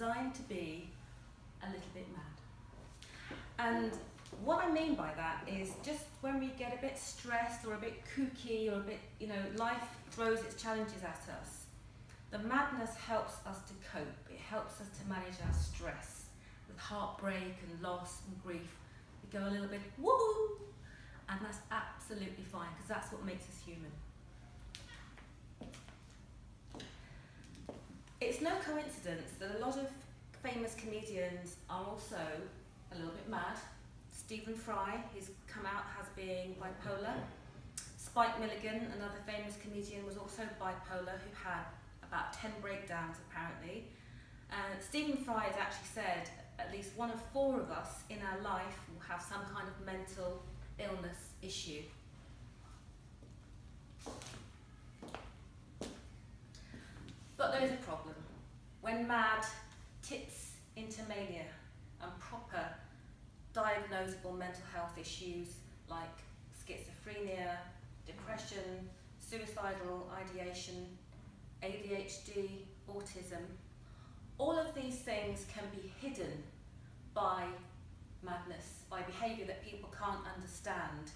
designed to be a little bit mad. And what I mean by that is just when we get a bit stressed or a bit kooky or a bit, life throws its challenges at us, the madness helps us to cope. It helps us to manage our stress with heartbreak and loss and grief. We go a little bit woo, and that's absolutely fine because that's what makes us human. It's no coincidence that a lot of famous comedians are also a little bit mad. Stephen Fry, who's come out as being bipolar. Spike Milligan, another famous comedian, was also bipolar, who had about 10 breakdowns apparently. Stephen Fry has actually said at least one of 4 of us in our life will have some kind of mental illness issue. But there's a problem. When mad tips into mania and proper diagnosable mental health issues like schizophrenia, depression, suicidal ideation, ADHD, autism, all of these things can be hidden by madness, by behaviour that people can't understand.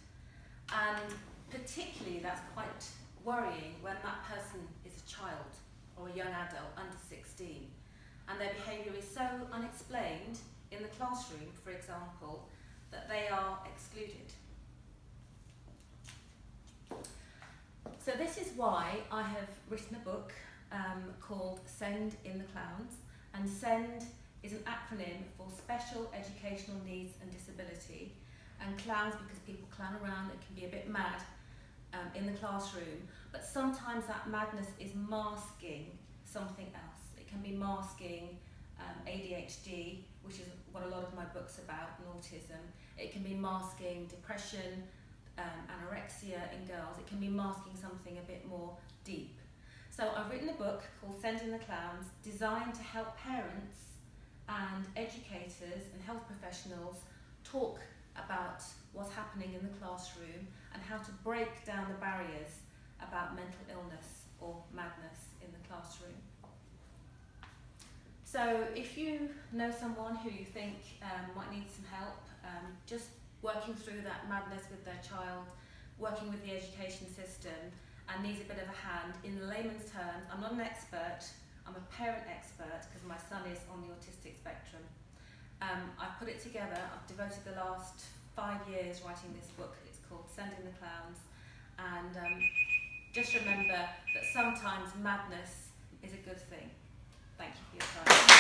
And particularly that's quite worrying when that person is a child or a young adult under 16 and their behaviour is so unexplained in the classroom, for example, that they are excluded. So this is why I have written a book called S.E.N.D.intheClowns, and S.E.N.D. is an acronym for Special Educational Needs and Disability, and clowns because people clown around and can be a bit mad in the classroom, but sometimes that madness is masking something else. It can be masking ADHD, which is what a lot of my book's about, and autism. It can be masking depression, anorexia in girls. It can be masking something a bit more deep. So I've written a book called S.E.N.D.intheClowns, designed to help parents and educators and health professionals talk about what's happening in the classroom and how to break down the barriers about mental illness or madness in the classroom. So if you know someone who you think might need some help, just working through that madness with their child, working with the education system, and needs a bit of a hand, in layman's terms, I'm not an expert, I'm a parent expert because my son is on the autistic spectrum. I've put it together, I've devoted the last 5 years writing this book. It's called S.E.N.D.intheClowns, and just remember that sometimes madness is a good thing. Thank you for your time.